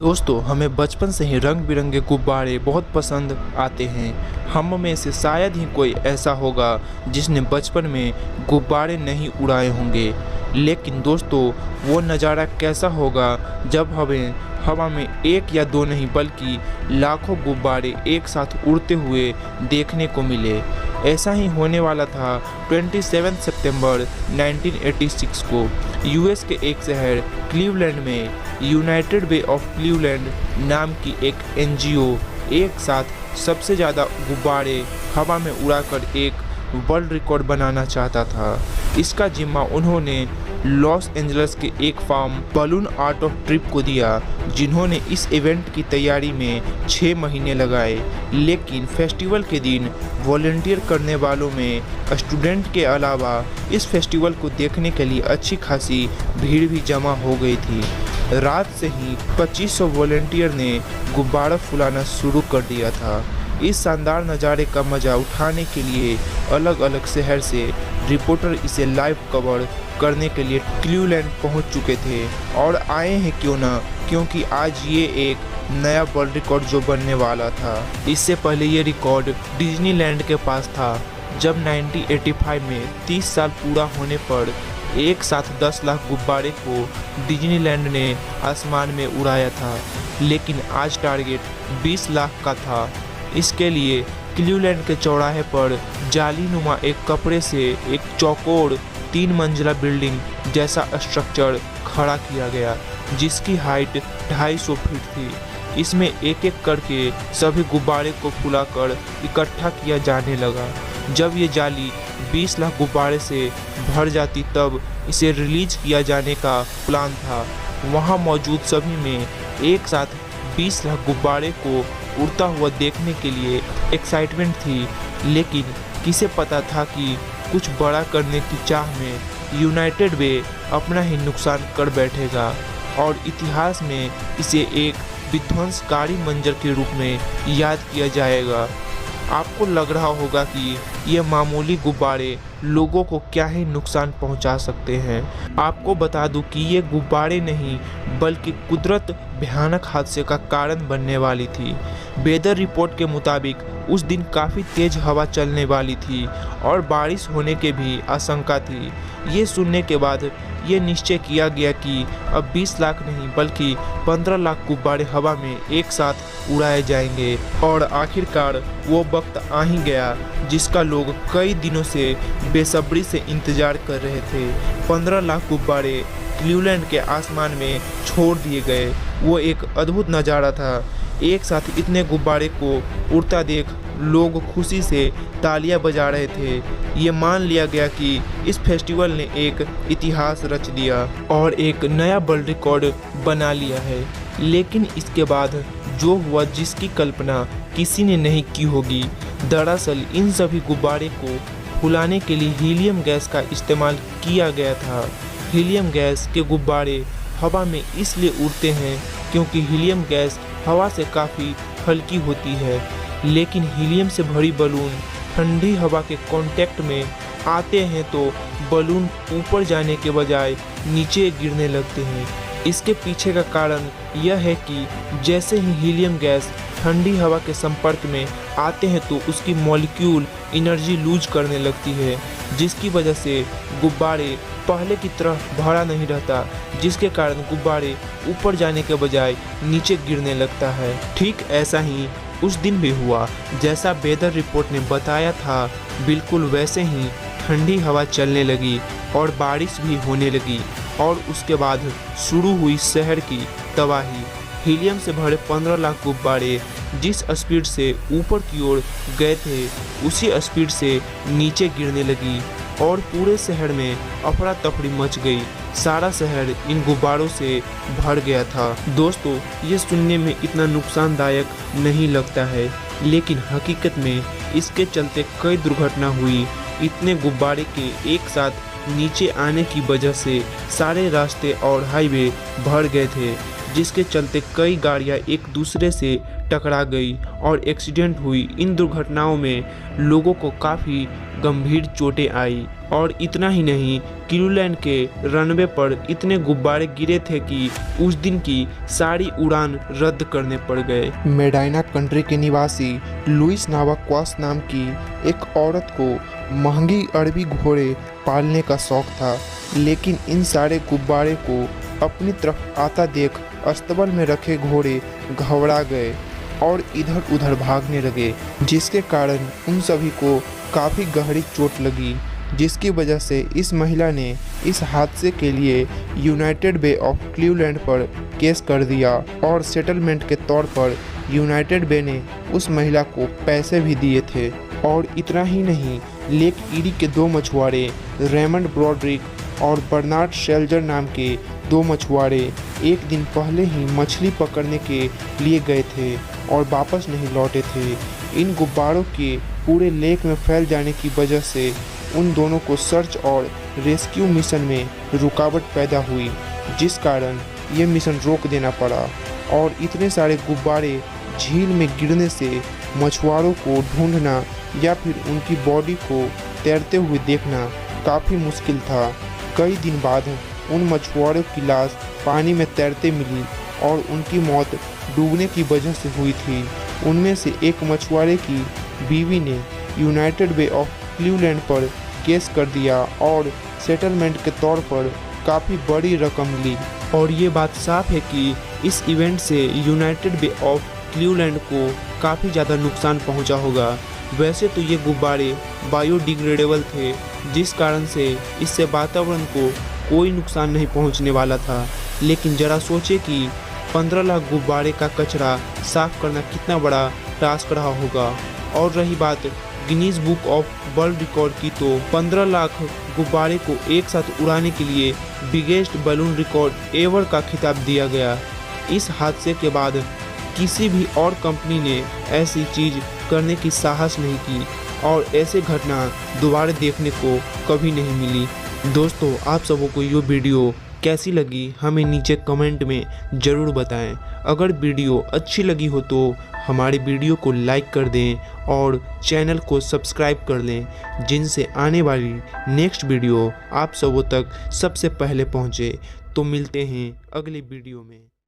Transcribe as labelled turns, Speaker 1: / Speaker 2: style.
Speaker 1: दोस्तों, हमें बचपन से ही रंग बिरंगे गुब्बारे बहुत पसंद आते हैं। हम में से शायद ही कोई ऐसा होगा जिसने बचपन में गुब्बारे नहीं उड़ाए होंगे। लेकिन दोस्तों, वो नज़ारा कैसा होगा जब हमें हवा में एक या दो नहीं बल्कि लाखों गुब्बारे एक साथ उड़ते हुए देखने को मिले। ऐसा ही होने वाला था 27 सितंबर 1986 को यूएस के एक शहर क्लीवलैंड में यूनाइटेड वे ऑफ क्लीवलैंड नाम की एक एनजीओ एक साथ सबसे ज़्यादा गुब्बारे हवा में उड़ाकर एक वर्ल्ड रिकॉर्ड बनाना चाहता था। इसका जिम्मा उन्होंने लॉस एंजल्स के एक farm balloon art of trip को दिया, जिन्होंने इस इवेंट की तैयारी में 6 महीने लगाए। लेकिन फेस्टिवल के दिन वॉलंटियर करने वालों में स्टूडेंट के अलावा इस फेस्टिवल को देखने के लिए अच्छी खासी भीड़ भी जमा हो गई थी। रात से ही 2500 वॉलंटियर ने गुब्बारा फुलाना शुरू कर दिया था। इस शानदार नज़ारे का मज़ा उठाने के लिए अलग अलग शहर से रिपोर्टर इसे लाइव कवर करने के लिए क्लीवलैंड पहुंच चुके थे और आए हैं क्यों ना, क्योंकि आज ये एक नया वर्ल्ड रिकॉर्ड जो बनने वाला था। इससे पहले ये रिकॉर्ड डिज्नीलैंड के पास था, जब 1985 में 30 साल पूरा होने पर एक साथ 10 लाख गुब्बारे को डिज्नीलैंड ने आसमान में उड़ाया था। लेकिन आज टारगेट 20 लाख का था। इसके लिए क्लीवलैंड के चौराहे पर जालीनुमा एक कपड़े से एक चौकोर 3 मंजिला बिल्डिंग जैसा स्ट्रक्चर खड़ा किया गया, जिसकी हाइट 250 फीट थी। इसमें एक एक करके सभी गुब्बारे को फुलाकर इकट्ठा किया जाने लगा। जब ये जाली 20 लाख गुब्बारे से भर जाती तब इसे रिलीज किया जाने का प्लान था। वहाँ मौजूद सभी में एक साथ 20 लाख गुब्बारे को उड़ता हुआ देखने के लिए एक्साइटमेंट थी। लेकिन किसे पता था कि कुछ बड़ा करने की चाह में यूनाइटेड वे अपना ही नुकसान कर बैठेगा और इतिहास में इसे एक विध्वंसकारी मंजर के रूप में याद किया जाएगा। आपको लग रहा होगा कि ये मामूली गुब्बारे लोगों को क्या ही नुकसान पहुंचा सकते हैं। आपको बता दूं कि ये गुब्बारे नहीं बल्कि कुदरत भयानक हादसे का कारण बनने वाली थी। वेदर रिपोर्ट के मुताबिक उस दिन काफ़ी तेज हवा चलने वाली थी और बारिश होने की भी आशंका थी। ये सुनने के बाद ये निश्चय किया गया कि अब 20 लाख नहीं बल्कि 15 लाख गुब्बारे हवा में एक साथ उड़ाए जाएंगे। और आखिरकार वो वक्त आ ही गया जिसका लोग कई दिनों से बेसब्री से इंतजार कर रहे थे। 15 लाख गुब्बारे क्लीवलैंड के आसमान में छोड़ दिए गए। वो एक अद्भुत नज़ारा था। एक साथ इतने गुब्बारे को उड़ता देख लोग खुशी से तालियां बजा रहे थे। ये मान लिया गया कि इस फेस्टिवल ने एक इतिहास रच दिया और एक नया वर्ल्ड रिकॉर्ड बना लिया है। लेकिन इसके बाद जो हुआ, जिसकी कल्पना किसी ने नहीं की होगी। दरअसल इन सभी गुब्बारे को फुलाने के लिए हीलियम गैस का इस्तेमाल किया गया था। हीलियम गैस के गुब्बारे हवा में इसलिए उड़ते हैं क्योंकि हीलियम गैस हवा से काफ़ी हल्की होती है। लेकिन हीलियम से भरी बलून ठंडी हवा के कांटेक्ट में आते हैं तो बलून ऊपर जाने के बजाय नीचे गिरने लगते हैं। इसके पीछे का कारण यह है कि जैसे ही हीलियम गैस ठंडी हवा के संपर्क में आते हैं तो उसकी मॉलिक्यूल एनर्जी लूज करने लगती है, जिसकी वजह से गुब्बारे पहले की तरह भरा नहीं रहता, जिसके कारण गुब्बारे ऊपर जाने के बजाय नीचे गिरने लगता है। ठीक ऐसा ही उस दिन भी हुआ जैसा वेदर रिपोर्ट ने बताया था। बिल्कुल वैसे ही ठंडी हवा चलने लगी और बारिश भी होने लगी और उसके बाद शुरू हुई शहर की तबाही। हीलियम से भरे 15 लाख गुब्बारे जिस स्पीड से ऊपर की ओर गए थे उसी स्पीड से नीचे गिरने लगी और पूरे शहर में अफरा तफरी मच गई। सारा शहर इन गुब्बारों से भर गया था। दोस्तों, ये सुनने में इतना नुकसानदायक नहीं लगता है, लेकिन हकीकत में इसके चलते कई दुर्घटना हुई। इतने गुब्बारे के एक साथ नीचे आने की वजह से सारे रास्ते और हाईवे भर गए थे, जिसके चलते कई गाड़ियां एक दूसरे से टकरा गई और एक्सीडेंट हुई। इन दुर्घटनाओं में लोगों को काफ़ी गंभीर चोटें आई और इतना ही नहीं, क्लीवलैंड के रनवे पर इतने गुब्बारे गिरे थे कि उस दिन की सारी उड़ान रद्द करने पड़ गए। मेडाइना कंट्री के निवासी लुइस नावाक्वास नाम की एक औरत को महंगी अरबी घोड़े पालने का शौक था, लेकिन इन सारे गुब्बारे को अपनी तरफ आता देख अस्तबल में रखे घोड़े घबरा गए और इधर उधर भागने लगे, जिसके कारण उन सभी को काफ़ी गहरी चोट लगी, जिसकी वजह से इस महिला ने इस हादसे के लिए यूनाइटेड वे ऑफ क्लीवलैंड पर केस कर दिया और सेटलमेंट के तौर पर यूनाइटेड वे ने उस महिला को पैसे भी दिए थे। और इतना ही नहीं, लेक ईरी के 2 मछुआरे रेमंड ब्रॉड्रिक और बर्नार्ड शेल्जर नाम के 2 मछुआरे एक दिन पहले ही मछली पकड़ने के लिए गए थे और वापस नहीं लौटे थे। इन गुब्बारों के पूरे लेक में फैल जाने की वजह से उन दोनों को सर्च और रेस्क्यू मिशन में रुकावट पैदा हुई, जिस कारण ये मिशन रोक देना पड़ा। और इतने सारे गुब्बारे झील में गिरने से मछुआरों को ढूंढना या फिर उनकी बॉडी को तैरते हुए देखना काफ़ी मुश्किल था। कई दिन बाद उन मछुआरों की लाश पानी में तैरते मिली और उनकी मौत डूबने की वजह से हुई थी। उनमें से एक मछुआरे की बीवी ने यूनाइटेड वे ऑफ क्लीवलैंड पर केस कर दिया और सेटलमेंट के तौर पर काफ़ी बड़ी रकम ली। और ये बात साफ है कि इस इवेंट से यूनाइटेड वे ऑफ क्लीवलैंड को काफ़ी ज़्यादा नुकसान पहुंचा होगा। वैसे तो ये गुब्बारे बायोडिग्रेडेबल थे, जिस कारण से इससे वातावरण को कोई नुकसान नहीं पहुंचने वाला था, लेकिन ज़रा सोचे कि 15 लाख गुब्बारे का कचरा साफ करना कितना बड़ा टास्क रहा होगा। और रही बात Guinness book of world record की, तो 15 लाख गुब्बारे को एक साथ उड़ाने के लिए बिगेस्ट बलून रिकॉर्ड एवर का खिताब दिया गया। इस हादसे के बाद किसी भी और कंपनी ने ऐसी चीज़ करने की साहस नहीं की और ऐसे घटना दोबारा देखने को कभी नहीं मिली। दोस्तों, आप सबों को ये वीडियो कैसी लगी हमें नीचे कमेंट में ज़रूर बताएं। अगर वीडियो अच्छी लगी हो तो हमारे वीडियो को लाइक कर दें और चैनल को सब्सक्राइब कर लें, जिनसे आने वाली नेक्स्ट वीडियो आप सबों तक सबसे पहले पहुंचे। तो मिलते हैं अगले वीडियो में।